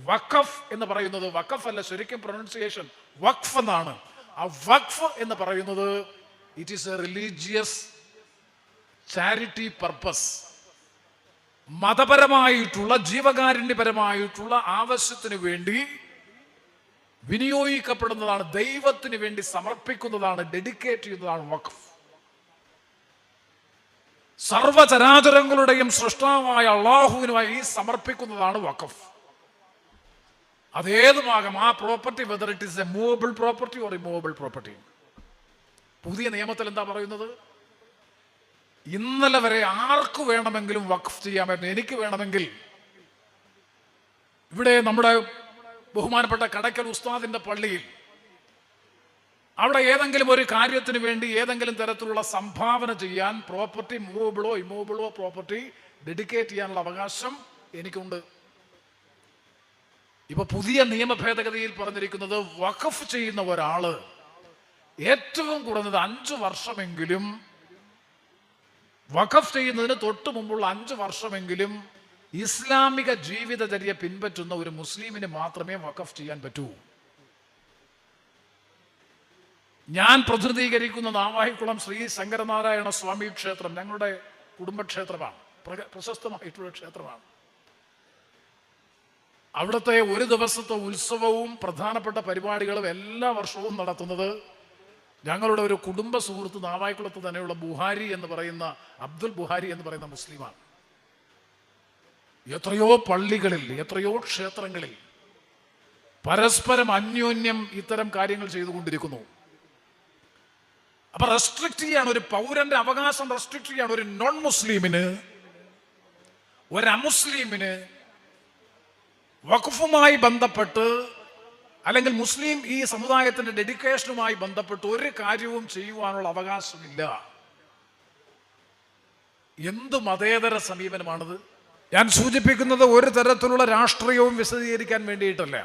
വഖഫ് എന്ന് പറയുന്നത്, വഖഫ് അല്ല ശരിക്കും പ്രൊനൗൺസിയേഷൻ വഖഫ് എന്നാണ്. ആ വഖഫ് എന്ന് പറയുന്നത് it is A religious charity purpose. മതപരമായിട്ടുള്ള ജീവകാരുണ്യപരമായിട്ടുള്ള ആവശ്യത്തിന് വേണ്ടി വിനിയോഗിക്കപ്പെടുന്നതാണ്, ദൈവത്തിന് വേണ്ടി സമർപ്പിക്കുന്നതാണ്, ഡെഡിക്കേറ്റ് ചെയ്യുന്നതാണ് വഖഫ്. സർവചരാചരങ്ങളുടെയും സൃഷ്ടാവായ അള്ളാഹുവിനുമായി സമർപ്പിക്കുന്നതാണ് വഖഫ്. അതേതുമാകാം ആ property, whether it is A movable property or immovable property. പുതിയ നിയമത്തിൽ എന്താ പറയുന്നത്? ഇന്നലെ വരെ ആർക്ക് വേണമെങ്കിലും വഖഫ് ചെയ്യാമായിരുന്നു. എനിക്ക് വേണമെങ്കിൽ ഇവിടെ നമ്മുടെ ബഹുമാനപ്പെട്ട കടക്കൽ ഉസ്താദിന്റെ പള്ളിയിൽ അവിടെ ഏതെങ്കിലും ഒരു കാര്യത്തിന് വേണ്ടി ഏതെങ്കിലും തരത്തിലുള്ള സംഭാവന ചെയ്യാൻ, പ്രോപ്പർട്ടി മൂവബിളോ ഇമൂവബിളോ പ്രോപ്പർട്ടി ഡെഡിക്കേറ്റ് ചെയ്യാനുള്ള അവകാശം എനിക്കുണ്ട്. ഇപ്പൊ പുതിയ നിയമ ഭേദഗതിയിൽ പറഞ്ഞിരിക്കുന്നത് വഖഫ് ചെയ്യുന്ന ഒരാള് ഏറ്റവും കുറഞ്ഞത് 5 വർഷമെങ്കിലും, വഖഫ് ചെയ്യുന്നതിന് തൊട്ട് മുമ്പുള്ള 5 വർഷമെങ്കിലും ഇസ്ലാമിക ജീവിതചര്യ പിൻപറ്റുന്ന ഒരു മുസ്ലിമിന് മാത്രമേ വഖഫ് ചെയ്യാൻ പറ്റൂ. ഞാൻ പ്രതിനിധീകരിക്കുന്ന നാവായിക്കുളം ശ്രീ ശങ്കരനാരായണ സ്വാമി ക്ഷേത്രം ഞങ്ങളുടെ കുടുംബക്ഷേത്രമാണ്, പ്രശസ്തമായിട്ടുള്ള ക്ഷേത്രമാണ്. അവിടുത്തെ ഒരു ദിവസത്തെ ഉത്സവവും പ്രധാനപ്പെട്ട പരിപാടികളും എല്ലാ വർഷവും നടത്തുന്നത് ഞങ്ങളുടെ ഒരു കുടുംബ സുഹൃത്ത് നാവായിക്കുളത്ത് തന്നെയുള്ള ബുഹാരി എന്ന് പറയുന്ന, അബ്ദുൽ ബുഹാരി എന്ന് പറയുന്ന മുസ്ലിമാണ്. എത്രയോ പള്ളികളിൽ, എത്രയോ ക്ഷേത്രങ്ങളിൽ പരസ്പരം അന്യോന്യം ഇത്തരം കാര്യങ്ങൾ ചെയ്തുകൊണ്ടിരിക്കുന്നു. അപ്പൊ റെസ്ട്രിക്ട് ചെയ്യാണ്, ഒരു പൗരന്റെ അവകാശം റെസ്ട്രിക്ട് ചെയ്യാണ് ഒരു നോൺ മുസ്ലിമിന്, ഒരു അമുസ്ലിമിന് വഖഫുമായി ബന്ധപ്പെട്ട് അല്ലെങ്കിൽ മുസ്ലിം ഈ സമുദായത്തിന്റെ ഡെഡിക്കേഷനുമായി ബന്ധപ്പെട്ട് ഒരു കാര്യവും ചെയ്യുവാനുള്ള അവകാശമില്ല. എന്ത് മതേതര സമീപനമാണിത്? ഞാൻ സൂചിപ്പിക്കുന്നത് ഒരു തരത്തിലുള്ള രാഷ്ട്രീയവും വിശദീകരിക്കാൻ വേണ്ടിയിട്ടല്ല.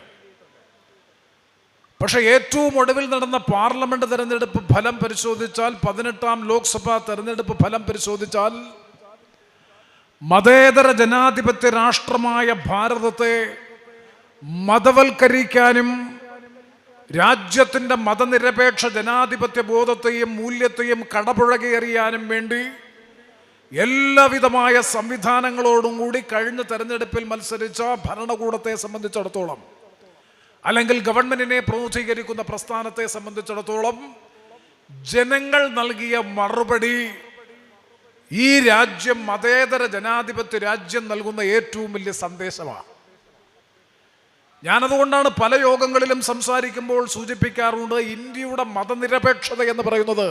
പക്ഷെ ഏറ്റവും ഒടുവിൽ നടന്ന പാർലമെന്റ് തെരഞ്ഞെടുപ്പ് ഫലം പരിശോധിച്ചാൽ, 18ാം ലോക്സഭാ തെരഞ്ഞെടുപ്പ് ഫലം പരിശോധിച്ചാൽ, മതേതര ജനാധിപത്യ രാഷ്ട്രമായ ഭാരതത്തെ മതവൽക്കരിക്കാനും രാജ്യത്തിൻ്റെ മതനിരപേക്ഷ ജനാധിപത്യ ബോധത്തെയും മൂല്യത്തെയും കടപുഴകിയെറിയാനും വേണ്ടി എല്ലാവിധമായ സംവിധാനങ്ങളോടും കൂടി കഴിഞ്ഞ തെരഞ്ഞെടുപ്പിൽ മത്സരിച്ച ഭരണകൂടത്തെ സംബന്ധിച്ചിടത്തോളം, അല്ലെങ്കിൽ ഗവൺമെന്റിനെ പ്രതിനിധീകരിക്കുന്ന പ്രസ്ഥാനത്തെ സംബന്ധിച്ചിടത്തോളം ജനങ്ങൾ നൽകിയ മറുപടി ഈ രാജ്യം മതേതര ജനാധിപത്യ രാജ്യം നൽകുന്ന ഏറ്റവും വലിയ സന്ദേശമാണ്. ഞാനതുകൊണ്ടാണ് പല യോഗങ്ങളിലും സംസാരിക്കുമ്പോൾ സൂചിപ്പിക്കാറുണ്ട്, ഇന്ത്യയുടെ മതനിരപേക്ഷത എന്ന് പറയുന്നത്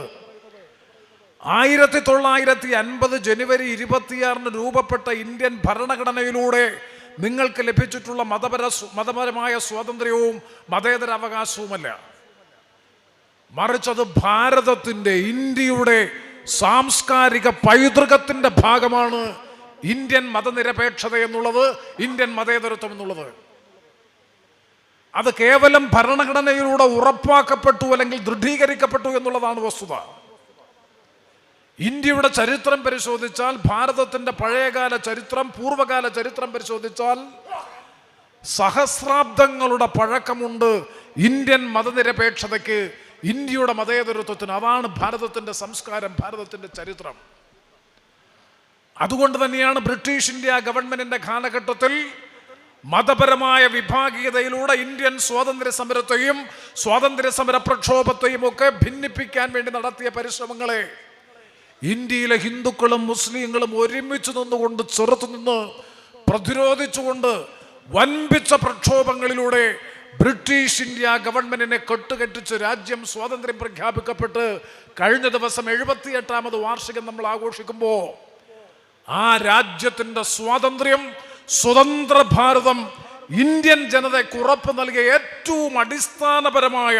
1950 ജനുവരി 26 രൂപപ്പെട്ട ഇന്ത്യൻ ഭരണഘടനയിലൂടെ നിങ്ങൾക്ക് ലഭിച്ചിട്ടുള്ള മതപരമായ സ്വാതന്ത്ര്യവും മതേതര അവകാശവുമല്ല. മറിച്ചത് ഭാരതത്തിൻ്റെ, ഇന്ത്യയുടെ സാംസ്കാരിക പൈതൃകത്തിന്റെ ഭാഗമാണ് ഇന്ത്യൻ മതനിരപേക്ഷത എന്നുള്ളത്, ഇന്ത്യൻ മതേതരത്വം എന്നുള്ളത്. അത് കേവലം ഭരണഘടനയിലൂടെ ഉറപ്പാക്കപ്പെട്ടു അല്ലെങ്കിൽ ദൃഢീകരിക്കപ്പെട്ടു എന്നുള്ളതാണ് വസ്തുത. ഇന്ത്യയുടെ ചരിത്രം പരിശോധിച്ചാൽ, ഭാരതത്തിന്റെ പഴയകാല ചരിത്രം, പൂർവ്വകാല ചരിത്രം പരിശോധിച്ചാൽ സഹസ്രാബ്ദങ്ങളുടെ പഴക്കമുണ്ട് ഇന്ത്യൻ മതനിരപേക്ഷതയ്ക്ക്, ഇന്ത്യയുടെ മതേതരത്വത്തിന്. അതാണ് ഭാരതത്തിന്റെ സംസ്കാരം, ഭാരതത്തിന്റെ ചരിത്രം. അതുകൊണ്ട് തന്നെയാണ് ബ്രിട്ടീഷ് ഇന്ത്യ ഗവൺമെന്റിന്റെ കാലഘട്ടത്തിൽ മതപരമായ വിഭാഗീയതയിലൂടെ ഇന്ത്യൻ സ്വാതന്ത്ര്യ സമരത്തെയും സ്വാതന്ത്ര്യ സമര പ്രക്ഷോഭത്തെയും ഒക്കെ ഭിന്നിപ്പിക്കാൻ വേണ്ടി നടത്തിയ പരിശ്രമങ്ങളെ ഇന്ത്യയിലെ ഹിന്ദുക്കളും മുസ്ലിങ്ങളും ഒരുമിച്ച് നിന്നുകൊണ്ട്, ചെറുത്തുനിന്ന് പ്രതിരോധിച്ചുകൊണ്ട് വൻപിച്ച പ്രക്ഷോഭങ്ങളിലൂടെ ബ്രിട്ടീഷ് ഇന്ത്യ ഗവൺമെന്റിനെ കെട്ടുകെട്ടിച്ച് രാജ്യം സ്വാതന്ത്ര്യം പ്രഖ്യാപിക്കപ്പെട്ട് കഴിഞ്ഞ ദിവസം 78ാമത് വാർഷികം നമ്മൾ ആഘോഷിക്കുമ്പോൾ ആ രാജ്യത്തിന്റെ സ്വാതന്ത്ര്യം, സ്വതന്ത്ര ഭാരതം ഇന്ത്യൻ ജനതയ്ക്ക് ഉറപ്പ് നൽകിയ ഏറ്റവും അടിസ്ഥാനപരമായ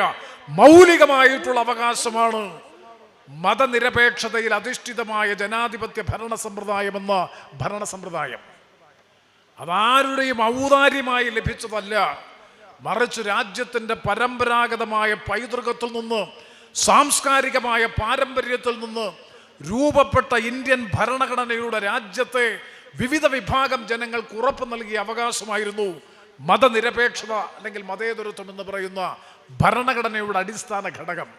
മൗലികമായിട്ടുള്ള അവകാശമാണ് മതനിരപേക്ഷതയിൽ അധിഷ്ഠിതമായ ജനാധിപത്യ ഭരണ സമ്പ്രദായം. അതാരുടെയും ഔദാര്യമായി ലഭിച്ചതല്ല, മറിച്ച് രാജ്യത്തിൻ്റെ പരമ്പരാഗതമായ പൈതൃകത്തിൽ നിന്ന്, സാംസ്കാരികമായ പാരമ്പര്യത്തിൽ നിന്ന് രൂപപ്പെട്ട ഇന്ത്യൻ ഭരണഘടനയുടെ രാജ്യത്തെ വിവിധ വിഭാഗം ജനങ്ങൾക്ക് ഉറപ്പ് നൽകിയ അവകാശമായിരുന്നു മതനിരപേക്ഷത അല്ലെങ്കിൽ മതേതരത്വം എന്ന് പറയുന്ന ഭരണഘടനയുടെ അടിസ്ഥാന ഘടകം.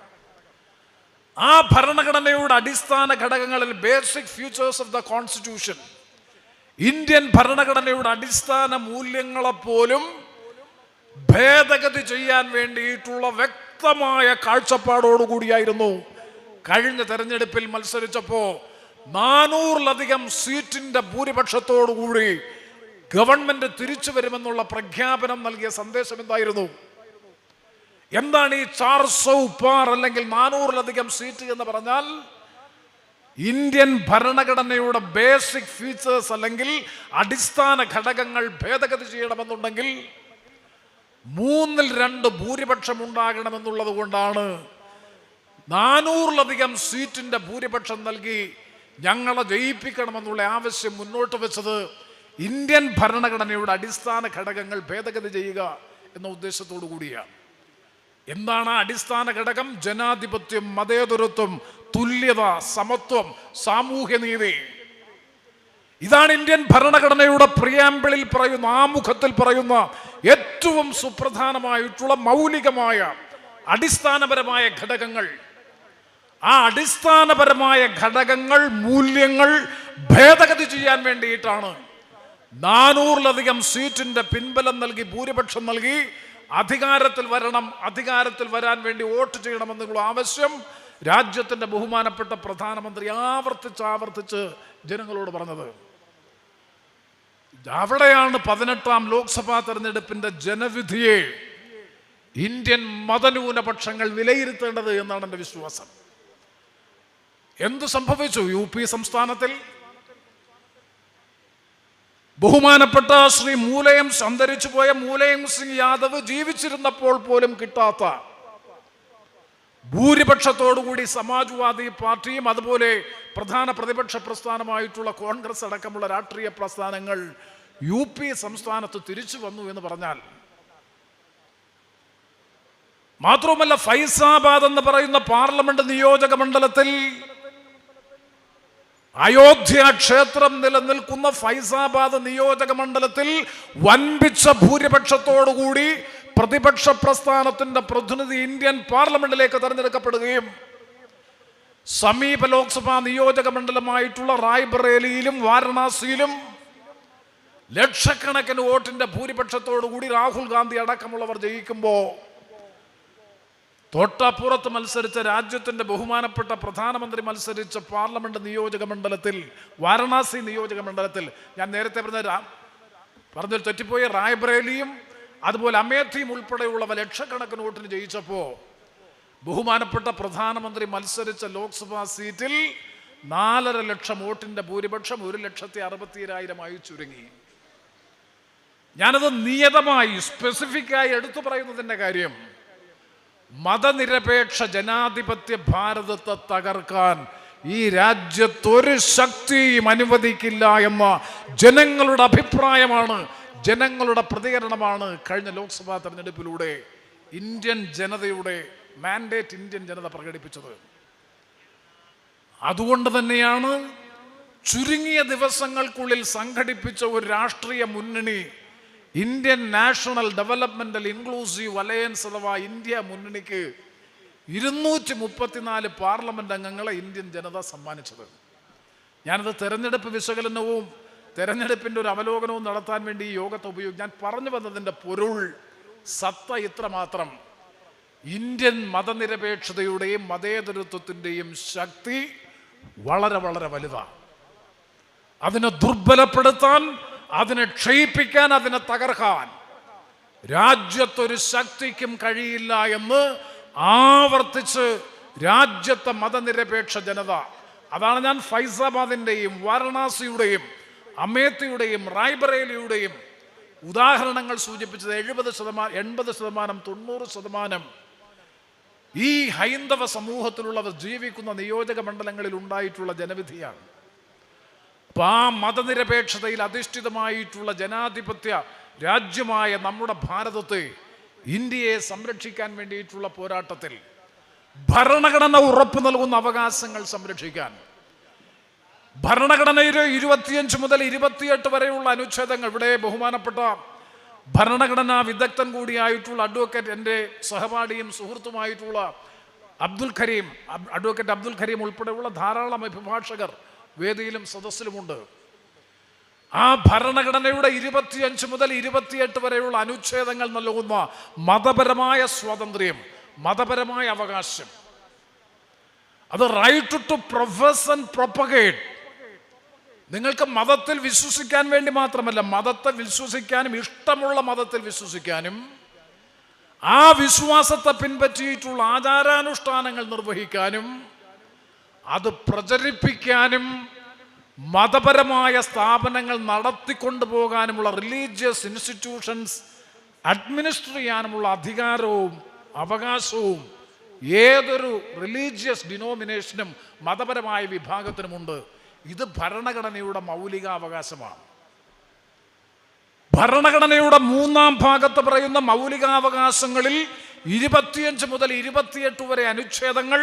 ആ ഭരണഘടനയുടെ അടിസ്ഥാന ഘടകങ്ങളിൽ basic features of the constitution, Indian ഭരണഘടനയുടെ അടിസ്ഥാന മൂല്യങ്ങളെപ്പോലും ഭേദഗതി ചെയ്യാൻ വേണ്ടിയിട്ടുള്ള വ്യക്തമായ കാഴ്ചപ്പാടോടുകൂടിയായിരുന്നു കഴിഞ്ഞ തെരഞ്ഞെടുപ്പിൽ മത്സരിച്ചപ്പോൾ 400-ലധികം സീറ്റിന്റെ ഭൂരിപക്ഷത്തോടുകൂടി ഗവൺമെന്റ് തിരിച്ചു വരുമെന്നുള്ള പ്രഖ്യാപനം നൽകിയ സന്ദേശം എന്തായിരുന്നു? എന്താണ് ഈ 400 പാർ അല്ലെങ്കിൽ 400-ലധികം സീറ്റ് എന്ന് പറഞ്ഞാൽ? ഇന്ത്യൻ ഭരണഘടനയുടെ ബേസിക് ഫീച്ചേഴ്സ് അല്ലെങ്കിൽ അടിസ്ഥാന ഘടകങ്ങൾ ഭേദഗതി ചെയ്യണമെന്നുണ്ടെങ്കിൽ 2/3 ഭൂരിപക്ഷം ഉണ്ടാകണമെന്നുള്ളത് കൊണ്ടാണ് 400-ലധികം സീറ്റിന്റെ ഭൂരിപക്ഷം നൽകി ഞങ്ങളെ ജയിപ്പിക്കണമെന്നുള്ള ആവശ്യം മുന്നോട്ട് വെച്ചത്. ഇന്ത്യൻ ഭരണഘടനയുടെ അടിസ്ഥാന ഘടകങ്ങൾ ഭേദഗതി ചെയ്യുക എന്ന ഉദ്ദേശത്തോടു കൂടിയാണ്. എന്താണ് അടിസ്ഥാന ഘടകം? ജനാധിപത്യം, മതേതരത്വം, തുല്യത, സമത്വം, സാമൂഹ്യനീതി. ഇതാണ് ഇന്ത്യൻ ഭരണഘടനയുടെ പ്രിയാമ്പിളിൽ പറയുന്ന, ആമുഖത്തിൽ പറയുന്ന ഏറ്റവും സുപ്രധാനമായിട്ടുള്ള മൗലികമായ അടിസ്ഥാനപരമായ ഘടകങ്ങൾ. ആ അടിസ്ഥാനപരമായ ഘടകങ്ങൾ, മൂല്യങ്ങൾ ഭേദഗതി ചെയ്യാൻ വേണ്ടിയിട്ടാണ് 400-ലധികം സീറ്റിന്റെ പിൻബലം നൽകി, ഭൂരിപക്ഷം നൽകി അധികാരത്തിൽ വരണം, അധികാരത്തിൽ വരാൻ വേണ്ടി വോട്ട് ചെയ്യണമെന്നുള്ള ആവശ്യം രാജ്യത്തിന്റെ ബഹുമാനപ്പെട്ട പ്രധാനമന്ത്രി ആവർത്തിച്ച് ജനങ്ങളോട് പറഞ്ഞത്. അവിടെയാണ് 18ാം ലോക്സഭാ തെരഞ്ഞെടുപ്പിന്റെ ജനവിധിയെ ഇന്ത്യൻ മതന്യൂനപക്ഷങ്ങൾ വിലയിരുത്തേണ്ടത് എന്നാണ് എൻ്റെ വിശ്വാസം. എന്ത് സംഭവിച്ചു? UP സംസ്ഥാനത്തിൽ ബഹുമാനപ്പെട്ട ശ്രീ അന്തരിച്ചു പോയ മുലായം സിംഗ് യാദവ് ജീവിച്ചിരുന്നപ്പോൾ പോലും കിട്ടാത്ത ഭൂരിപക്ഷത്തോടുകൂടി സമാജ്വാദി പാർട്ടിയും അതുപോലെ പ്രധാന പ്രതിപക്ഷ പ്രസ്ഥാനമായിട്ടുള്ള കോൺഗ്രസ് അടക്കമുള്ള രാഷ്ട്രീയ പ്രസ്ഥാനങ്ങൾ UP സംസ്ഥാനത്ത് തിരിച്ചു വന്നു എന്ന് പറഞ്ഞാൽ, മാത്രവുമല്ല ഫൈസാബാദ് എന്ന് പറയുന്ന പാർലമെന്റ് നിയോജക മണ്ഡലത്തിൽ, അയോധ്യ ക്ഷേത്രം നിലനിൽക്കുന്ന ഫൈസാബാദ് നിയോജക മണ്ഡലത്തിൽ വൻപിച്ച ഭൂരിപക്ഷത്തോടുകൂടി പ്രതിപക്ഷ പ്രസ്ഥാനത്തിന്റെ പ്രതിനിധി ഇന്ത്യൻ പാർലമെന്റിലേക്ക് തെരഞ്ഞെടുക്കപ്പെടുകയും സമീപ ലോക്സഭാ നിയോജക മണ്ഡലമായിട്ടുള്ള റായ്ബറേലിയിലും വാരണാസിയിലും ലക്ഷക്കണക്കിന് വോട്ടിന്റെ ഭൂരിപക്ഷത്തോടുകൂടി രാഹുൽ ഗാന്ധി അടക്കമുള്ളവർ ജയിക്കുമ്പോൾ, തൊട്ടപ്പുറത്ത് മത്സരിച്ച രാജ്യത്തിന്റെ ബഹുമാനപ്പെട്ട പ്രധാനമന്ത്രി മത്സരിച്ച പാർലമെന്റ് നിയോജക മണ്ഡലത്തിൽ, വാരണാസി നിയോജക മണ്ഡലത്തിൽ, ഞാൻ നേരത്തെ പറഞ്ഞ തെറ്റിപ്പോയ റായ്ബറേലിയും അതുപോലെ അമേഠിയും ഉൾപ്പെടെയുള്ളവ ലക്ഷക്കണക്കിന് വോട്ടിന് ജയിച്ചപ്പോൾ ബഹുമാനപ്പെട്ട പ്രധാനമന്ത്രി മത്സരിച്ച ലോക്സഭാ സീറ്റിൽ 4.5 ലക്ഷം വോട്ടിന്റെ ഭൂരിപക്ഷം 1,60,000 ചുരുങ്ങി. ഞാനത് നിയതമായി സ്പെസിഫിക്കായി എടുത്തു പറയുന്നതിൻ്റെ കാര്യം, മതനിരപേക്ഷ ജനാധിപത്യ ഭാരതത്തെ തകർക്കാൻ ഈ രാജ്യത്തൊരു ശക്തിയും അനുവദിക്കില്ല എന്ന ജനങ്ങളുടെ അഭിപ്രായമാണ്, ജനങ്ങളുടെ പ്രതികരണമാണ് കഴിഞ്ഞ ലോക്സഭാ തെരഞ്ഞെടുപ്പിലൂടെ ഇന്ത്യൻ ജനതയുടെ മാൻഡേറ്റ് ഇന്ത്യൻ ജനത പ്രകടിപ്പിച്ചത്. അതുകൊണ്ട് തന്നെയാണ് ചുരുങ്ങിയ ദിവസങ്ങൾക്കുള്ളിൽ സംഘടിപ്പിച്ച ഒരു രാഷ്ട്രീയ മുന്നണി, Indian national developmental inclusive alliance അഥവാ ഇന്ത്യ മുന്നണിക്ക് 234 പാർലമെന്റ് അംഗങ്ങളെ ഇന്ത്യൻ ജനത സമ്മാനിച്ചത്. ഞാനത് തെരഞ്ഞെടുപ്പ് വിശകലനവും തെരഞ്ഞെടുപ്പിൻ്റെ ഒരു അവലോകനവും നടത്താൻ വേണ്ടി ഈ യോഗത്തെ ഞാൻ പറഞ്ഞു വന്നതിൻ്റെ പൊരുൾ, സത്ത ഇത്രമാത്രം: ഇന്ത്യൻ മതനിരപേക്ഷതയുടെയും മതേതരത്വത്തിൻ്റെയും ശക്തി വളരെ വളരെ വലുതാണ്. അതിനെ ദുർബലപ്പെടുത്താൻ, അതിനെ ക്ഷയിപ്പിക്കാൻ, അതിനെ തകർക്കാൻ രാജ്യത്തൊരു ശക്തിക്കും കഴിയില്ല എന്ന് ആവർത്തിച്ച് രാജ്യത്തെ മതനിരപേക്ഷ ജനത, അതാണ് ഞാൻ ഫൈസാബാദിൻ്റെയും വാരണാസിയുടെയും അമേത്തിയുടെയും റായ്ബറേലിയുടെയും ഉദാഹരണങ്ങൾ സൂചിപ്പിച്ചത്. 80%, 90% ഈ ഹൈന്ദവ സമൂഹത്തിലുള്ളവർ ജീവിക്കുന്ന നിയോജക മണ്ഡലങ്ങളിൽ ഉണ്ടായിട്ടുള്ള ജനവിധിയാണ്. അപ്പം ആ മതനിരപേക്ഷതയിൽ അധിഷ്ഠിതമായിട്ടുള്ള ജനാധിപത്യ രാജ്യമായ നമ്മുടെ ഭാരതത്തെ, ഇന്ത്യയെ സംരക്ഷിക്കാൻ വേണ്ടിയിട്ടുള്ള പോരാട്ടത്തിൽ ഭരണഘടന ഉറപ്പു നൽകുന്ന അവകാശങ്ങൾ സംരക്ഷിക്കാൻ, ഭരണഘടനയിലെ 25 മുതൽ 28 വരെയുള്ള അനുച്ഛേദങ്ങൾ, ഇവിടെ ബഹുമാനപ്പെട്ട ഭരണഘടനാ വിദഗ്ധൻ കൂടിയായിട്ടുള്ള അഡ്വക്കേറ്റ്, എൻ്റെ സഹപാഠിയും സുഹൃത്തുമായിട്ടുള്ള അഡ്വക്കേറ്റ് അബ്ദുൽ കരീം ഉൾപ്പെടെയുള്ള ധാരാളം അഭിഭാഷകർ വേദിയിലും സദസ്സിലുമുണ്ട്. ആ ഭരണഘടനയുടെ 25 മുതൽ 28 വരെയുള്ള അനുച്ഛേദങ്ങൾ നൽകുന്ന മതപരമായ സ്വാതന്ത്ര്യം, മതപരമായ അവകാശം, അത് right to profess and propagate. നിങ്ങൾക്ക് മതത്തിൽ വിശ്വസിക്കാൻ വേണ്ടി മാത്രമല്ല, മതത്തെ വിശ്വസിക്കാനും ഇഷ്ടമുള്ള മതത്തിൽ വിശ്വസിക്കാനും ആ വിശ്വാസത്തെ പിൻപറ്റിയിട്ടുള്ള ആചാരാനുഷ്ഠാനങ്ങൾ നിർവഹിക്കാനും അത് പ്രചരിപ്പിക്കാനും മതപരമായ സ്ഥാപനങ്ങൾ നടത്തിക്കൊണ്ടുപോകാനുമുള്ള റിലീജിയസ് ഇൻസ്റ്റിറ്റ്യൂഷൻസ് അഡ്മിനിസ്റ്റർ ചെയ്യാനുമുള്ള അധികാരവും അവകാശവും ഏതൊരു റിലീജിയസ് ഡിനോമിനേഷനും മതപരമായ വിഭാഗത്തിനുമുണ്ട്. ഇത് ഭരണഘടനയുടെ മൗലികാവകാശമാണ്. ഭരണഘടനയുടെ 3-ാം ഭാഗത്ത് പറയുന്ന മൗലികാവകാശങ്ങളിൽ 25 മുതൽ 28 വരെ അനുച്ഛേദങ്ങൾ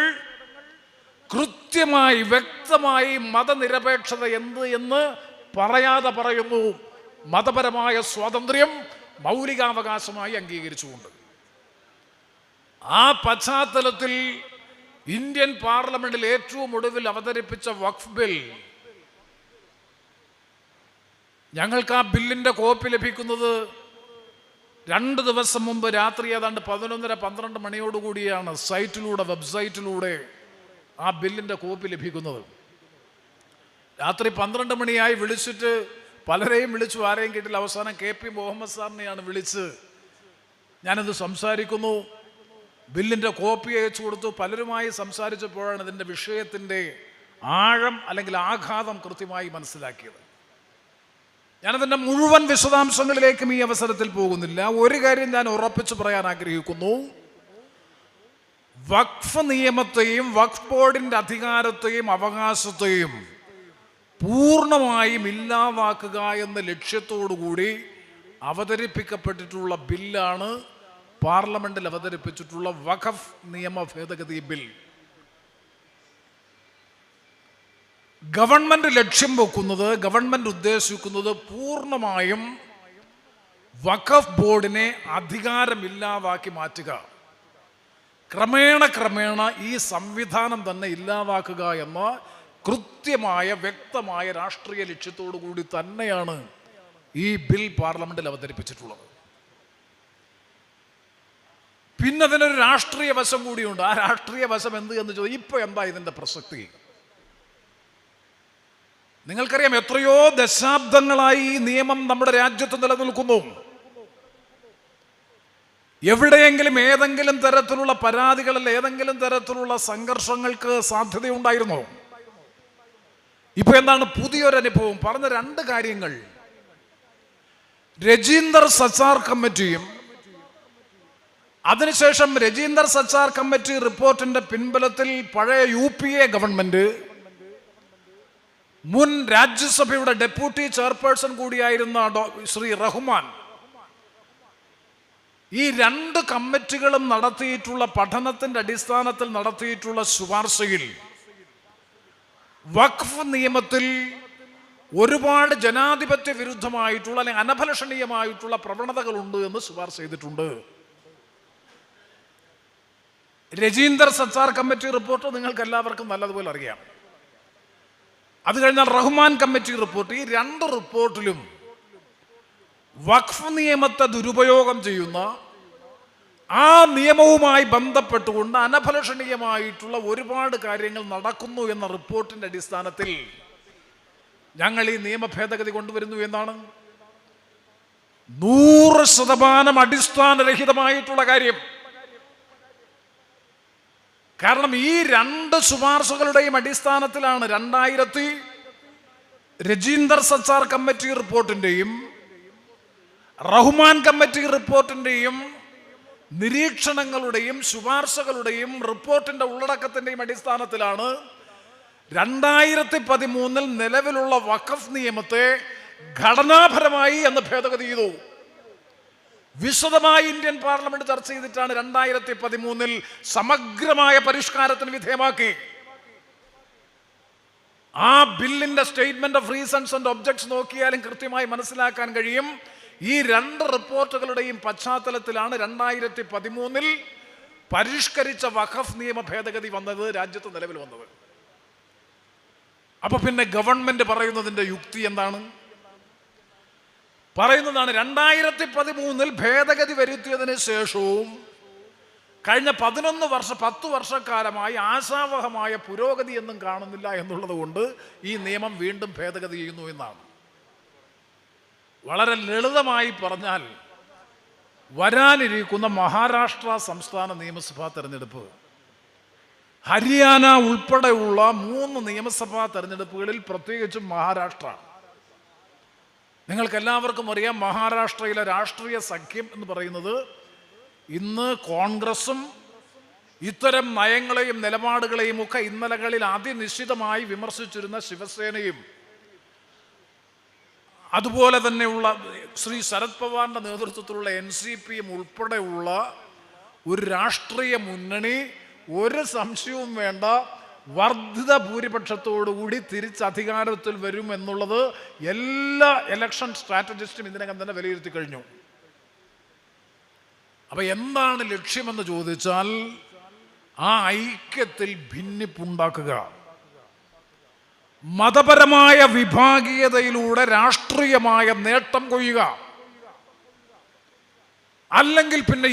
കൃത്യമായി വ്യക്തമായി മതനിരപേക്ഷത എന്ത് എന്ന് പറയാതെ പറയുന്നു. മതപരമായ സ്വാതന്ത്ര്യം മൗലികാവകാശമായി അംഗീകരിച്ചുകൊണ്ട്. ആ പശ്ചാത്തലത്തിൽ ഇന്ത്യൻ പാർലമെന്റിൽ ഏറ്റവും ഒടുവിൽ അവതരിപ്പിച്ച വഖഫ് ബിൽ, ഞങ്ങൾക്ക് ആ ബില്ലിൻ്റെ കോപ്പി ലഭിക്കുന്നത് 2 ദിവസം മുമ്പ് രാത്രി ഏതാണ്ട് 11:30-12 മണിയോടുകൂടിയാണ് വെബ്സൈറ്റിലൂടെ ആ ബില്ലിൻ്റെ കോപ്പി ലഭിക്കുന്നത്. രാത്രി 12 മണിയായി വിളിച്ചിട്ട് പലരെയും വിളിച്ചു, ആരെയും കിട്ടില്ല. അവസാനം KP മുഹമ്മദ് സാറിനെയാണ് വിളിച്ച് ഞാനത് സംസാരിക്കുന്നു. ബില്ലിൻ്റെ കോപ്പി അയച്ചു കൊടുത്തു. പലരുമായി സംസാരിച്ചപ്പോഴാണ് ഇതിൻ്റെ വിഷയത്തിൻ്റെ ആഴം അല്ലെങ്കിൽ ആഘാതം കൃത്യമായി മനസ്സിലാക്കിയത്. ഞാനതിൻ്റെ മുഴുവൻ വിശദാംശങ്ങളിലേക്കും ഈ അവസരത്തിൽ പോകുന്നില്ല. ഒരു കാര്യം ഞാൻ ഉറപ്പിച്ചു പറയാൻ ആഗ്രഹിക്കുന്നു. വഖഫ് നിയമത്തെയും വഖഫ് ബോർഡിൻ്റെ അധികാരത്തെയും അവകാശത്തെയും പൂർണ്ണമായും ഇല്ലാതാക്കുക എന്ന ലക്ഷ്യത്തോടുകൂടി അവതരിപ്പിക്കപ്പെട്ടിട്ടുള്ള ബില്ലാണ് പാർലമെന്റിൽ അവതരിപ്പിച്ചിട്ടുള്ള വഖഫ് നിയമ ഭേദഗതി ബിൽ. ഗവൺമെന്റ് ലക്ഷ്യം വെക്കുന്നത്, ഗവൺമെന്റ് ഉദ്ദേശിക്കുന്നത് പൂർണ്ണമായും വഖഫ് ബോർഡിനെ അധികാരമില്ലാതാക്കി മാറ്റുക, ക്രമേണ ഈ സംവിധാനം തന്നെ ഇല്ലാതാക്കുക എന്ന കൃത്യമായ വ്യക്തമായ രാഷ്ട്രീയ ലക്ഷ്യത്തോടു കൂടി തന്നെയാണ് ഈ ബിൽ പാർലമെന്റിൽ അവതരിപ്പിച്ചിട്ടുള്ളത്. പിന്നെ അതിനൊരു രാഷ്ട്രീയ വശം കൂടിയുണ്ട്. ആ രാഷ്ട്രീയ വശം എന്ത് എന്ന് ചോദിച്ചാൽ ഇപ്പൊ എന്താ ഇതിന്റെ പ്രസക്തി? നിങ്ങൾക്കറിയാം, എത്രയോ ദശാബ്ദങ്ങളായി ഈ നിയമം നമ്മുടെ രാജ്യത്ത് നിലനിൽക്കുന്നു. എവിടെയെങ്കിലും ഏതെങ്കിലും തരത്തിലുള്ള പരാതികളിൽ ഏതെങ്കിലും തരത്തിലുള്ള സംഘർഷങ്ങൾക്ക് സാധ്യതയുണ്ടായിരുന്നോ? ഇപ്പൊ എന്താണ് പുതിയൊരു അനുഭവം? പറഞ്ഞ 2 കാര്യങ്ങൾ. രജീന്ദർ സച്ചാർ കമ്മിറ്റിയും അതിനുശേഷം രജീന്ദർ സച്ചാർ കമ്മിറ്റി റിപ്പോർട്ടിന്റെ പിൻബലത്തിൽ പഴയ UPA ഗവൺമെന്റ്, മുൻ രാജ്യസഭയുടെ ഡെപ്യൂട്ടി ചെയർപേഴ്സൺ കൂടിയായിരുന്ന ശ്രീ റഹ്മാൻ, ഈ 2 കമ്മിറ്റികളും നടത്തിയിട്ടുള്ള പഠനത്തിന്റെ അടിസ്ഥാനത്തിൽ നടത്തിയിട്ടുള്ള ശുപാർശയിൽ വഖഫ് നിയമത്തിൽ ഒരുപാട് ജനാധിപത്യ വിരുദ്ധമായിട്ടുള്ള അല്ലെങ്കിൽ അനഭിലഷണീയമായിട്ടുള്ള പ്രവണതകളുണ്ട് എന്ന് ശുപാർശ ചെയ്തിട്ടുണ്ട്. രജീന്ദർ സച്ചാർ കമ്മിറ്റി റിപ്പോർട്ട് നിങ്ങൾക്ക് എല്ലാവർക്കും നല്ലതുപോലെ അറിയാം. അത് കഴിഞ്ഞാൽ റഹ്മാൻ കമ്മിറ്റി റിപ്പോർട്ട്. ഈ 2 റിപ്പോർട്ടിലും വഖഫ് നിയമത്തെ ദുരുപയോഗം ചെയ്യുന്ന, ആ നിയമവുമായി ബന്ധപ്പെട്ടുകൊണ്ട് അനഭിലഷണീയമായിട്ടുള്ള ഒരുപാട് കാര്യങ്ങൾ നടക്കുന്നു എന്ന റിപ്പോർട്ടിന്റെ അടിസ്ഥാനത്തിൽ ഞങ്ങൾ ഈ നിയമ ഭേദഗതി കൊണ്ടുവരുന്നു എന്നാണ്. 100% അടിസ്ഥാനരഹിതമായിട്ടുള്ള കാര്യം. കാരണം ഈ 2 ശുപാർശകളുടെയും അടിസ്ഥാനത്തിലാണ് രജീന്ദർ സച്ചാർ കമ്മിറ്റി റിപ്പോർട്ടിന്റെയും റഹ്മാൻ കമ്മിറ്റി റിപ്പോർട്ടിന്റെയും നിരീക്ഷണങ്ങളുടെയും ശുപാർശകളുടെയും റിപ്പോർട്ടിന്റെ ഉള്ളടക്കത്തിന്റെയും അടിസ്ഥാനത്തിലാണ് 2013 നിലവിലുള്ള വഖഫ് നിയമത്തെ ഘടനാപരമായി എന്ന് ഭേദഗതി ചെയ്തു. വിശദമായി ഇന്ത്യൻ പാർലമെന്റ് ചർച്ച ചെയ്തിട്ടാണ് 2013 സമഗ്രമായ പരിഷ്കാരത്തിന് വിധേയമാക്കി. ആ ബില്ലിന്റെ statement of reasons and objects നോക്കിയാലും കൃത്യമായി മനസ്സിലാക്കാൻ കഴിയും. ഈ രണ്ട് റിപ്പോർട്ടുകളുടെയും പശ്ചാത്തലത്തിലാണ് 2013 പരിഷ്കരിച്ച വഖഫ് നിയമ ഭേദഗതി വന്നത്, രാജ്യത്ത് നിലവിൽ വന്നത്. അപ്പൊ പിന്നെ ഗവൺമെന്റ് പറയുന്നതിന്റെ യുക്തി എന്താണ്? പറയുന്നതാണ് 2013 ഭേദഗതി വരുത്തിയതിന് ശേഷവും കഴിഞ്ഞ 10 വർഷക്കാലമായി ആശാവഹമായ പുരോഗതി ഒന്നും കാണുന്നില്ല എന്നുള്ളത് കൊണ്ട് ഈ നിയമം വീണ്ടും ഭേദഗതി ചെയ്യുന്നു എന്നാണ്. വളരെ ലളിതമായി പറഞ്ഞാൽ, വരാനിരിക്കുന്ന മഹാരാഷ്ട്ര സംസ്ഥാന നിയമസഭാ തെരഞ്ഞെടുപ്പ്, ഹരിയാന ഉൾപ്പെടെയുള്ള 3 നിയമസഭാ തെരഞ്ഞെടുപ്പുകളിൽ, പ്രത്യേകിച്ചും മഹാരാഷ്ട്ര, നിങ്ങൾക്ക് എല്ലാവർക്കും അറിയാം, മഹാരാഷ്ട്രയിലെ രാഷ്ട്രീയ സഖ്യം എന്ന് പറയുന്നത് ഇന്ന് കോൺഗ്രസും ഇത്തരം നയങ്ങളെയും നിലപാടുകളെയും ഒക്കെ ഇന്നലകളിൽ അതിനിശ്ചിതമായി വിമർശിച്ചിരുന്ന ശിവസേനയും അതുപോലെ തന്നെയുള്ള ശ്രീ ശരത് പവാറിന്റെ നേതൃത്വത്തിലുള്ള NCPയും ഉൾപ്പെടെയുള്ള ഒരു രാഷ്ട്രീയ മുന്നണി, ഒരു സംശയവും വേണ്ട, വർദ്ധിത ഭൂരിപക്ഷത്തോടുകൂടി തിരിച്ചധികാരത്തിൽ വരും എന്നുള്ളത് എല്ലാ ഇലക്ഷൻ സ്ട്രാറ്റജിസ്റ്റും ഇതിനകം തന്നെ വിലയിരുത്തി കഴിഞ്ഞു. അപ്പൊ എന്താണ് ലക്ഷ്യമെന്ന് ചോദിച്ചാൽ, ആ ഐക്യത്തിൽ ഭിന്നിപ്പുണ്ടാക്കുക, മതപരമായ വിഭാഗീയതയിലൂടെ രാഷ്ട്രീയമായ നേട്ടം കൊയ്യുക. അല്ലെങ്കിൽ പിന്നെ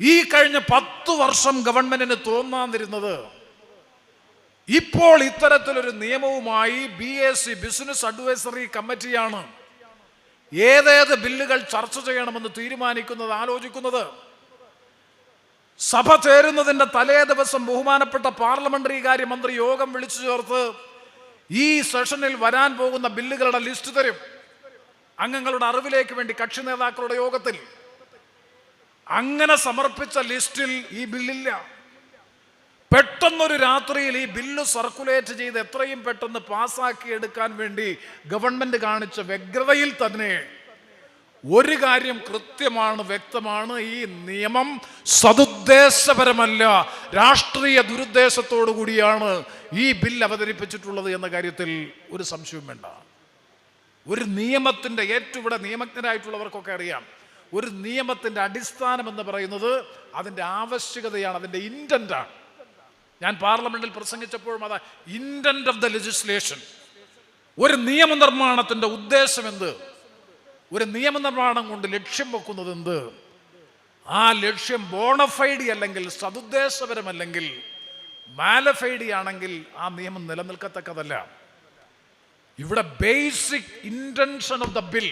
ഈ കഴിഞ്ഞ 10 വർഷം ഗവൺമെന്റിന് തോന്നാതിരുന്നത്, ഇപ്പോൾ ഇത്തരത്തിലൊരു നിയമവുമായി BAC ബിസിനസ് അഡ്വൈസറി കമ്മിറ്റിയാണ് ഏതേത് ബില്ലുകൾ ചർച്ച ചെയ്യണമെന്ന് തീരുമാനിക്കുന്നത്, ആലോചിക്കുന്നത്. സഭ ചേരുന്നതിന്റെ തലേ ദിവസം ബഹുമാനപ്പെട്ട പാർലമെന്ററി കാര്യമന്ത്രി യോഗം വിളിച്ചു ചേർത്ത് ഈ സെഷനിൽ വരാൻ പോകുന്ന ബില്ലുകളുടെ ലിസ്റ്റ് തരും അംഗങ്ങളുടെ അറിവിലേക്ക് വേണ്ടി കക്ഷി നേതാക്കളുടെ യോഗത്തിൽ. അങ്ങനെ സമർപ്പിച്ച ലിസ്റ്റിൽ ഈ ബില്ലില്ല. പെട്ടെന്നൊരു രാത്രിയിൽ ഈ ബില്ല് സർക്കുലേറ്റ് ചെയ്ത് എത്രയും പെട്ടെന്ന് പാസ്സാക്കി എടുക്കാൻ വേണ്ടി ഗവൺമെന്റ് കാണിച്ച വ്യഗ്രതയിൽ തന്നെ ഒരു കാര്യം കൃത്യമാണ്, വ്യക്തമാണ്: ഈ നിയമം സതുദ്ദേശപരമല്ല, രാഷ്ട്രീയ ദുരുദ്ദേശത്തോടു കൂടിയാണ് ഈ ബിൽ അവതരിപ്പിച്ചിട്ടുള്ളത് എന്ന കാര്യത്തിൽ ഒരു സംശയവും വേണ്ട. ഒരു നിയമത്തിന്റെ ഏറ്റവും ഇവിടെ നിയമജ്ഞരായിട്ടുള്ളവർക്കൊക്കെ അറിയാം, ഒരു നിയമത്തിന്റെ അടിസ്ഥാനം എന്ന് പറയുന്നത് അതിന്റെ ആവശ്യകതയാണ്, അതിന്റെ ഇന്റന്റാണ്. ഞാൻ പാർലമെന്റിൽ പ്രസംഗിച്ചപ്പോഴും അതാ ഇന്റന്റ് ഓഫ് ദ ലെജിസ്ലേഷൻ. ഒരു നിയമനിർമ്മാണത്തിന്റെ ഉദ്ദേശം എന്ത്? ഒരു നിയമനിർമ്മാണം കൊണ്ട് ലക്ഷ്യം വെക്കുന്നത് എന്ത്? ആ ലക്ഷ്യം ബോണഫൈഡി അല്ലെങ്കിൽ സതുദ്ദേശപരമല്ലെങ്കിൽ മാലഫൈഡി ആണെങ്കിൽ ആ നിയമം നിലനിൽക്കത്തക്കതല്ല. ഇവിടെ basic intention of the bill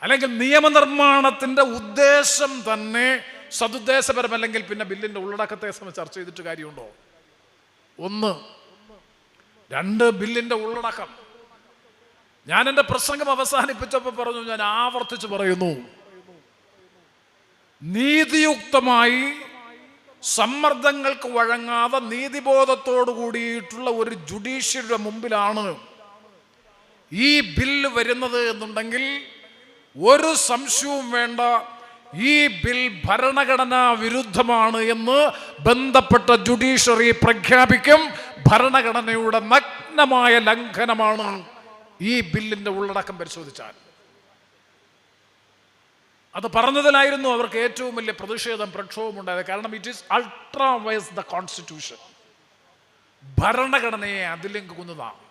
അല്ലെങ്കിൽ നിയമനിർമ്മാണത്തിന്റെ ഉദ്ദേശം തന്നെ സതുദ്ദേശപരമല്ലെങ്കിൽ പിന്നെ ബില്ലിന്റെ ഉള്ളടക്കത്തെ സംബന്ധിച്ച് ചർച്ച ചെയ്തിട്ട് കാര്യമുണ്ടോ? 1. 2, ബില്ലിന്റെ ഉള്ളടക്കം. ഞാൻ എൻ്റെ പ്രസംഗം അവസാനിപ്പിച്ചപ്പോൾ പറഞ്ഞു, ഞാൻ ആവർത്തിച്ച് പറയുന്നു, നീതിയുക്തമായി സമ്മർദ്ദങ്ങൾക്ക് വഴങ്ങാതെ നീതിബോധത്തോടു കൂടിയിട്ടുള്ള ഒരു ജുഡീഷ്യറിയുടെ മുമ്പിലാണ് ഈ ബില്ല് വരുന്നത് എന്നുണ്ടെങ്കിൽ ഒരു സംശയവും വേണ്ട, ഈ ബിൽ ഭരണഘടനാ വിരുദ്ധമാണ് എന്ന് ബന്ധപ്പെട്ട ജുഡീഷ്യറി പ്രഖ്യാപിക്കും. ഭരണഘടനയുടെ നഗ്നമായ ലംഘനമാണ് ഈ ബില്ലിന്റെ ഉള്ളടക്കം പരിശോധിച്ചാൽ. അത് പറഞ്ഞതിലായിരുന്നു അവർക്ക് ഏറ്റവും വലിയ പ്രതിഷേധം, പ്രക്ഷോഭം ഉണ്ടായത്. കാരണം it is ultra vires the constitution. ഭരണഘടനയെ അതിലംഘിക്കുന്നതാണ്.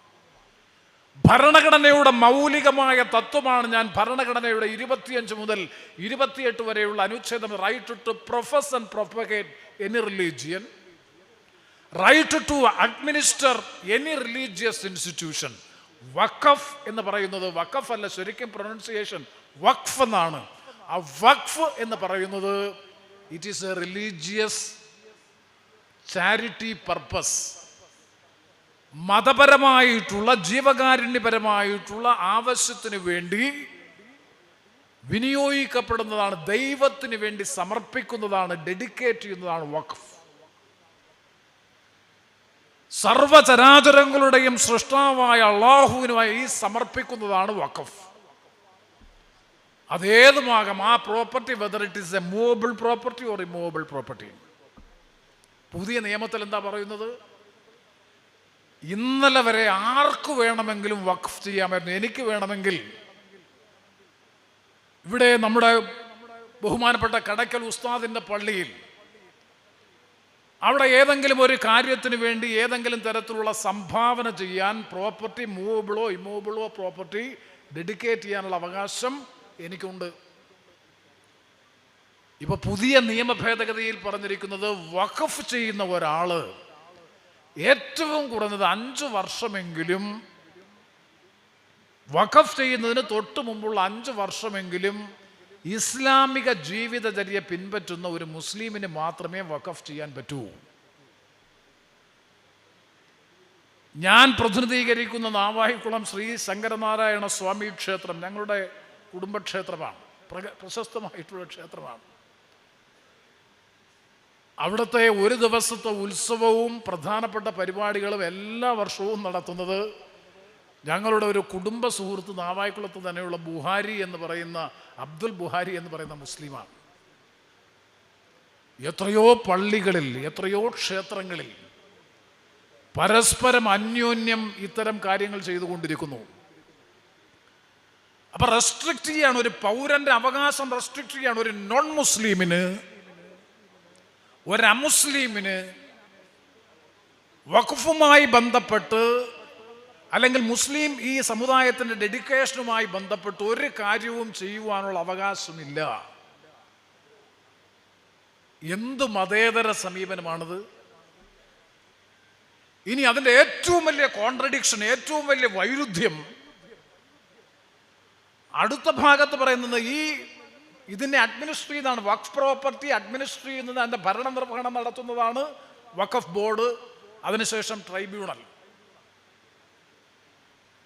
ഭരണഘടനയുടെ മൗലികമായ തത്വമാണ് ഞാൻ ഭരണഘടനയുടെ 25 മുതൽ 28 വരെയുള്ള അനുച്ഛേദം: right to profess and propagate any religion, right to administer any religious institution. വഖഫ് എന്ന് പറയുന്നത് വഖഫ് അല്ല, ശരിക്കും പ്രൊനൗൺസിയേഷൻ വഖഫ് എന്നാണ്. ആ വഖഫ് എന്ന് പറയുന്നത് it is A religious charity purpose. മതപരമായിട്ടുള്ള ജീവകാരുണ്യപരമായിട്ടുള്ള ആവശ്യത്തിന് വേണ്ടി വിനിയോഗിക്കപ്പെടുന്നതാണ്, ദൈവത്തിന് വേണ്ടി സമർപ്പിക്കുന്നതാണ്, ഡെഡിക്കേറ്റ് ചെയ്യുന്നതാണ് വഖഫ്. സർവചരാചരങ്ങളുടെയും സൃഷ്ടാവായ അള്ളാഹുവിനുമായി ഈ സമർപ്പിക്കുന്നതാണ് വഖഫ്. അതേതുമാകാം ആ property, whether it is A movable property or immovable property. പുതിയ നിയമത്തിൽ എന്താ പറയുന്നത്? ഇന്നലെ വരെ ആർക്ക് വേണമെങ്കിലും വഖഫ് ചെയ്യാമായിരുന്നു. എനിക്ക് വേണമെങ്കിൽ ഇവിടെ നമ്മുടെ ബഹുമാനപ്പെട്ട കടയ്ക്കൽ ഉസ്താദിൻ്റെ പള്ളിയിൽ അവിടെ ഏതെങ്കിലും ഒരു കാര്യത്തിന് വേണ്ടി ഏതെങ്കിലും തരത്തിലുള്ള സംഭാവന ചെയ്യാൻ പ്രോപ്പർട്ടി മൂവബിളോ ഇമ്മൂവബിളോ പ്രോപ്പർട്ടി ഡെഡിക്കേറ്റ് ചെയ്യാനുള്ള അവകാശം എനിക്കുണ്ട്. ഇപ്പൊ പുതിയ നിയമ ഭേദഗതിയിൽ പറഞ്ഞിരിക്കുന്നത് വഖഫ് ചെയ്യുന്ന ഒരാള് ഏറ്റവും കുറഞ്ഞത് 5 വർഷമെങ്കിലും, വഖഫ് ചെയ്യുന്നതിന് തൊട്ട് മുമ്പുള്ള 5 വർഷമെങ്കിലും ഇസ്ലാമിക ജീവിതചര്യ പിൻപറ്റുന്ന ഒരു മുസ്ലിമിന് മാത്രമേ വഖഫ് ചെയ്യാൻ പറ്റൂ. ഞാൻ പ്രതിനിധീകരിക്കുന്ന നാവായിക്കുളം ശ്രീ ശങ്കരനാരായണ സ്വാമി ക്ഷേത്രം ഞങ്ങളുടെ കുടുംബക്ഷേത്രമാണ്, പ്രശസ്തമായിട്ടുള്ള ക്ഷേത്രമാണ്. അവിടുത്തെ ഒരു ദിവസത്തെ ഉത്സവവും പ്രധാനപ്പെട്ട പരിപാടികളും എല്ലാ വർഷവും നടത്തുന്നത് ഞങ്ങളുടെ ഒരു കുടുംബ സുഹൃത്ത് നാവായിക്കുളത്ത് തന്നെയുള്ള ബുഹാരി എന്ന് പറയുന്ന അബ്ദുൽ ബുഹാരി എന്ന് പറയുന്ന മുസ്ലിമാണ്. എത്രയോ പള്ളികളിൽ, എത്രയോ ക്ഷേത്രങ്ങളിൽ പരസ്പരം അന്യോന്യം ഇത്തരം കാര്യങ്ങൾ ചെയ്തുകൊണ്ടിരിക്കുന്നു. അപ്പൊ റെസ്ട്രിക്റ്റ് ചെയ്യാണ്, ഒരു പൗരന്റെ അവകാശം റെസ്ട്രിക്റ്റ് ചെയ്യാണ്. ഒരു നോൺ മുസ്ലിമിന്, ഒരു അമുസ്ലിമിന് വഖഫുമായി ബന്ധപ്പെട്ട് അല്ലെങ്കിൽ മുസ്ലിം ഈ സമുദായത്തിന്റെ ഡെഡിക്കേഷനുമായി ബന്ധപ്പെട്ട് ഒരു കാര്യവും ചെയ്യുവാനുള്ള അവകാശമില്ല. എന്ത് മതേതര സമീപനമാണിത്? ഇനി അതിന്റെ ഏറ്റവും വലിയ കോൺട്രഡിക്ഷൻ, ഏറ്റവും വലിയ വൈരുദ്ധ്യം അടുത്ത ഭാഗത്ത് പറയുന്നത് ഇതിനെ അഡ്മിനിസ്റ്റർ ചെയ്യുന്നതാണ്. വഖഫ് പ്രോപ്പർട്ടി അഡ്മിനിസ്റ്റർ ചെയ്യുന്നത്, അതിന്റെ ഭരണനിർവഹണം നടത്തുന്നതാണ് വഖഫ് ബോർഡ്, അതിനുശേഷം ട്രൈബ്യൂണൽ.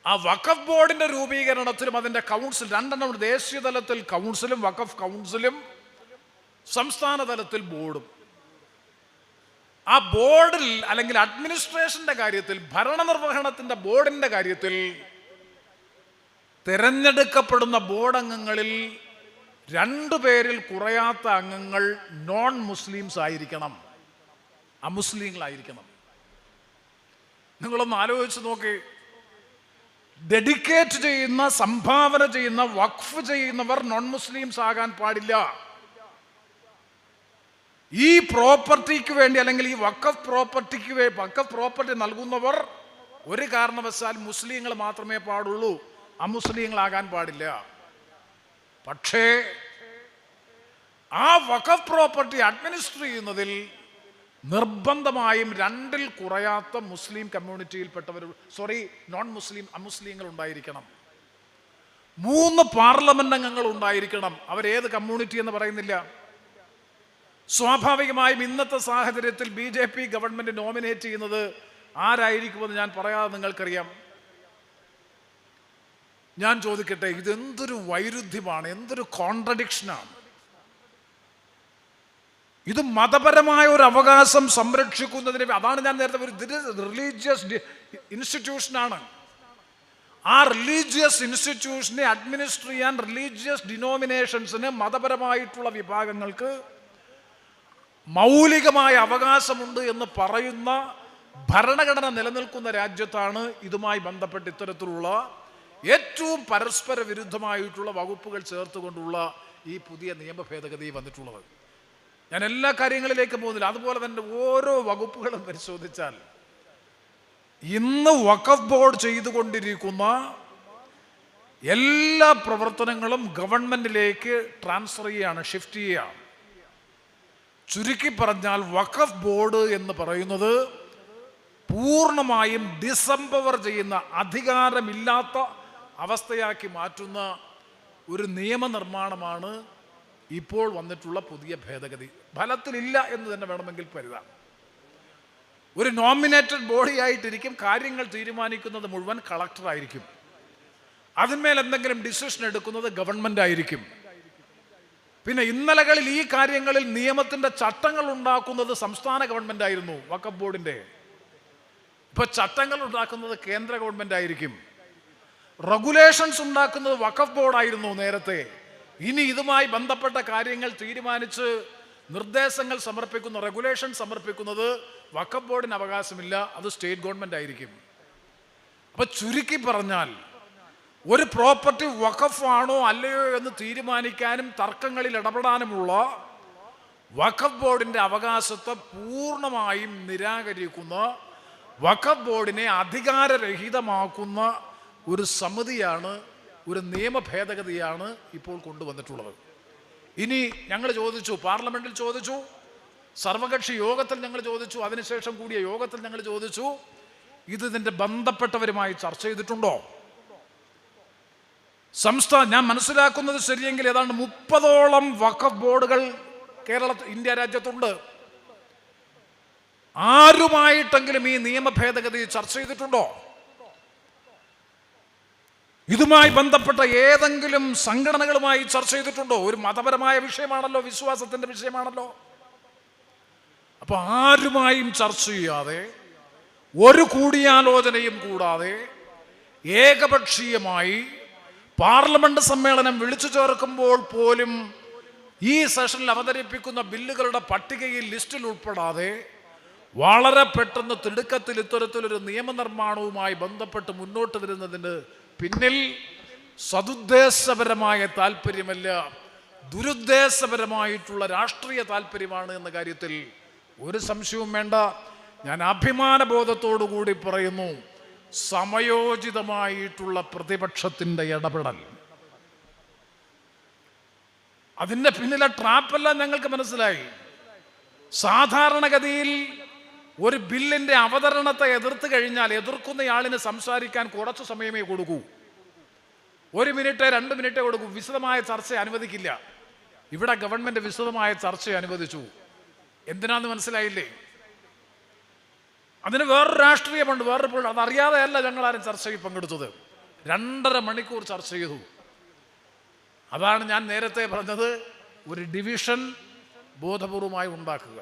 ആ വഖഫ് ബോർഡിന്റെ രൂപീകരണത്തിലും അതിന്റെ കൗൺസിൽ, 2 എണ്ണം, ദേശീയ തലത്തിൽ കൗൺസിലും വഖഫ് കൗൺസിലും സംസ്ഥാന തലത്തിൽ ബോർഡും. ആ ബോർഡിൽ അല്ലെങ്കിൽ അഡ്മിനിസ്ട്രേഷന്റെ കാര്യത്തിൽ, ഭരണനിർവഹണത്തിന്റെ ബോർഡിന്റെ കാര്യത്തിൽ തിരഞ്ഞെടുക്കപ്പെടുന്ന ബോർഡ് അംഗങ്ങളിൽ 2 പേരിൽ കുറയാത്ത അംഗങ്ങൾ നോൺ മുസ്ലിംസ് ആയിരിക്കണം, അമുസ്ലിങ്ങളായിരിക്കണം. നിങ്ങളൊന്ന് ആലോചിച്ച് നോക്കി. ഡെഡിക്കേറ്റ് ചെയ്യുന്ന, സംഭാവന ചെയ്യുന്ന, വഖഫ് ചെയ്യുന്നവർ നോൺ മുസ്ലിംസ് ആകാൻ പാടില്ല. ഈ പ്രോപ്പർട്ടിക്ക് വേണ്ടി അല്ലെങ്കിൽ ഈ വഖഫ് പ്രോപ്പർട്ടി നൽകുന്നവർ ഒരു കാരണവശാൽ മുസ്ലിങ്ങൾ മാത്രമേ പാടുള്ളൂ, അമുസ്ലിങ്ങളാകാൻ പാടില്ല. പക്ഷേ ആ വഖഫ് പ്രോപ്പർട്ടി അഡ്മിനിസ്റ്റർ ചെയ്യുന്നതിൽ നിർബന്ധമായും 2-ൽ കുറയാത്ത മുസ്ലിം കമ്മ്യൂണിറ്റിയിൽപ്പെട്ടവർ, നോൺ മുസ്ലിം, അമുസ്ലിങ്ങൾ ഉണ്ടായിരിക്കണം. 3 പാർലമെന്റ് അംഗങ്ങൾ ഉണ്ടായിരിക്കണം. അവരേത് കമ്മ്യൂണിറ്റി എന്ന് പറയുന്നില്ല. സ്വാഭാവികമായും ഇന്നത്തെ സാഹചര്യത്തിൽ BJP ഗവൺമെന്റ് നോമിനേറ്റ് ചെയ്യുന്നത് ആരായിരിക്കുമെന്ന് ഞാൻ പറയാതെ നിങ്ങൾക്കറിയാം. ഞാൻ ചോദിക്കട്ടെ, ഇതെന്തൊരു വൈരുദ്ധ്യമാണ്, എന്തൊരു കോൺട്രഡിക്ഷനാണ്. ഇത് മതപരമായ ഒരു അവകാശം സംരക്ഷിക്കുന്നതിന്, അതാണ് ഞാൻ നേരത്തെ ഒരു റിലീജിയസ് ഇൻസ്റ്റിറ്റ്യൂഷനാണ്. ആ റിലീജിയസ് ഇൻസ്റ്റിറ്റ്യൂഷനെ അഡ്മിനിസ്റ്റർ ചെയ്യാൻ റിലീജിയസ് ഡിനോമിനേഷൻസിന്, മതപരമായിട്ടുള്ള വിഭാഗങ്ങൾക്ക് മൗലികമായ അവകാശമുണ്ട് എന്ന് പറയുന്ന ഭരണഘടന നിലനിൽക്കുന്ന രാജ്യത്താണ് ഇതുമായി ബന്ധപ്പെട്ട് ഇത്തരത്തിലുള്ള ഏറ്റവും പരസ്പര വിരുദ്ധമായിട്ടുള്ള വകുപ്പുകൾ ചേർത്തുകൊണ്ടുള്ള ഈ പുതിയ നിയമ ഭേദഗതി വന്നിട്ടുള്ളത്. ഞാൻ എല്ലാ കാര്യങ്ങളിലേക്കും പോകുന്നില്ല. അതുപോലെ തന്നെ ഓരോ വകുപ്പുകളും പരിശോധിച്ചാൽ ഇന്ന് വഖഫ് ബോർഡ് ചെയ്തുകൊണ്ടിരിക്കുന്ന എല്ലാ പ്രവർത്തനങ്ങളും ഗവൺമെന്റിലേക്ക് ട്രാൻസ്ഫർ ചെയ്യുകയാണ്, ഷിഫ്റ്റ് ചെയ്യുകയാണ്. ചുരുക്കി പറഞ്ഞാൽ വഖഫ് ബോർഡ് എന്ന് പറയുന്നത് പൂർണ്ണമായും ഡിസംപവർ ചെയ്യുന്ന, അധികാരമില്ലാത്ത അവസ്ഥയാക്കി മാറ്റുന്ന ഒരു നിയമനിർമ്മാണമാണ് ഇപ്പോൾ വന്നിട്ടുള്ള പുതിയ ഭേദഗതി. ഫലത്തിലില്ല എന്ന് തന്നെ വേണമെങ്കിൽ കരുതാം. ഒരു നോമിനേറ്റഡ് ബോഡി ആയിട്ടിരിക്കും, കാര്യങ്ങൾ തീരുമാനിക്കുന്നത് മുഴുവൻ കളക്ടറായിരിക്കും, അതിന്മേൽ എന്തെങ്കിലും ഡിസിഷൻ എടുക്കുന്നത് ഗവൺമെന്റ് ആയിരിക്കും. പിന്നെ ഇന്നലകളിൽ ഈ കാര്യങ്ങളിൽ നിയമത്തിന്റെ ചട്ടങ്ങൾ ഉണ്ടാക്കുന്നത് സംസ്ഥാന ഗവൺമെന്റ് ആയിരുന്നു, വഖഫ് ബോർഡിന്റെ. ഇപ്പൊ ചട്ടങ്ങൾ ഉണ്ടാക്കുന്നത് കേന്ദ്ര ഗവൺമെന്റ് ആയിരിക്കും. റെഗുലേഷൻസ് ഉണ്ടാക്കുന്നത് വഖഫ് ബോർഡായിരുന്നു നേരത്തെ. ഇനി ഇതുമായി ബന്ധപ്പെട്ട കാര്യങ്ങൾ തീരുമാനിച്ച് നിർദ്ദേശങ്ങൾ സമർപ്പിക്കുന്ന, റെഗുലേഷൻ സമർപ്പിക്കുന്നത് വഖഫ് ബോർഡിന് അവകാശമില്ല, അത് സ്റ്റേറ്റ് ഗവൺമെന്റ് ആയിരിക്കും. അപ്പൊ ചുരുക്കി പറഞ്ഞാൽ ഒരു പ്രോപ്പർട്ടി വഖഫാണോ അല്ലയോ എന്ന് തീരുമാനിക്കാനും തർക്കങ്ങളിൽ ഇടപെടാനുമുള്ള വഖഫ് ബോർഡിന്റെ അവകാശത്തെ പൂർണ്ണമായും നിരാകരിക്കുന്ന, വഖഫ് ബോർഡിനെ അധികാരരഹിതമാക്കുന്ന ഒരു സമിതിയാണ്, ഒരു നിയമ ഭേദഗതിയാണ് ഇപ്പോൾ കൊണ്ടുവന്നിട്ടുള്ളത്. ഇനി ഞങ്ങൾ ചോദിച്ചു, പാർലമെന്റിൽ ചോദിച്ചു, സർവകക്ഷി യോഗത്തിൽ ഞങ്ങൾ ചോദിച്ചു, അതിനുശേഷം കൂടിയ യോഗത്തിൽ ഞങ്ങൾ ചോദിച്ചു, ഇതിന്റെ ബന്ധപ്പെട്ടവരുമായി ചർച്ച ചെയ്തിട്ടുണ്ടോ? ഞാൻ മനസ്സിലാക്കുന്നത് ശരിയെങ്കിൽ ഏതാണ്ട് 30ഓളം വഖഫ് ബോർഡുകൾ ഇന്ത്യ രാജ്യത്തുണ്ട്. ആരുമായിട്ടെങ്കിലും ഈ നിയമ ഭേദഗതി ചർച്ച ചെയ്തിട്ടുണ്ടോ? ഇതുമായി ബന്ധപ്പെട്ട ഏതെങ്കിലും സംഘടനകളുമായി ചർച്ച ചെയ്തിട്ടുണ്ടോ? ഒരു മതപരമായ വിഷയമാണല്ലോ, വിശ്വാസത്തിന്റെ വിഷയമാണല്ലോ. അപ്പൊ ആരുമായും ചർച്ച ചെയ്യാതെ, ഒരു കൂടിയാലോചനയും കൂടാതെ ഏകപക്ഷീയമായി പാർലമെന്റ് സമ്മേളനം വിളിച്ചു ചേർക്കുമ്പോൾ പോലും ഈ സെഷനിൽ അവതരിപ്പിക്കുന്ന ബില്ലുകളുടെ പട്ടികയിൽ, ലിസ്റ്റിൽ ഉൾപ്പെടാതെ വളരെ പെട്ടെന്ന് തിടുക്കത്തിൽ ഇത്തരത്തിലൊരു നിയമനിർമ്മാണവുമായി ബന്ധപ്പെട്ട് മുന്നോട്ട് വരുന്നതിന് പിന്നിൽ സതുദ്ദേശപരമായ താല്പര്യമല്ല, ദുരുദ്ദേശപരമായിട്ടുള്ള രാഷ്ട്രീയ താല്പര്യമാണ് എന്ന കാര്യത്തിൽ ഒരു സംശയവും വേണ്ട. ഞാൻ അഭിമാനബോധത്തോടു കൂടി പറയുന്നു, സമയോചിതമായിട്ടുള്ള പ്രതിപക്ഷത്തിന്റെ ഇടപെടൽ, അതിൻ്റെ പിന്നിലെ ട്രാപ്പെല്ലാം ഞങ്ങൾക്ക് മനസ്സിലായി. സാധാരണഗതിയിൽ ഒരു ബില്ലിന്റെ അവതരണത്തെ എതിർത്ത് കഴിഞ്ഞാൽ എതിർക്കുന്നയാളിന് സംസാരിക്കാൻ കുറച്ചു സമയമേ കൊടുക്കൂ. 1 മിനിറ്റ് 2 മിനിറ്റ് കൊടുക്കൂ, വിശദമായ ചർച്ച അനുവദിക്കില്ല. ഇവിടെ ഗവൺമെന്റ് വിശദമായ ചർച്ച അനുവദിച്ചു. എന്തിനാന്ന് മനസ്സിലായില്ലേ? അതിന് വേറൊരു രാഷ്ട്രീയമുണ്ട്, വേറൊരു അതറിയാതെയല്ല ഞങ്ങളാരും ചർച്ചയിൽ പങ്കെടുത്തത്. 2.5 മണിക്കൂർ ചർച്ച ചെയ്തു. അതാണ് ഞാൻ നേരത്തെ പറഞ്ഞത്, ഒരു ഡിവിഷൻ ബോധപൂർവമായി ഉണ്ടാക്കുക.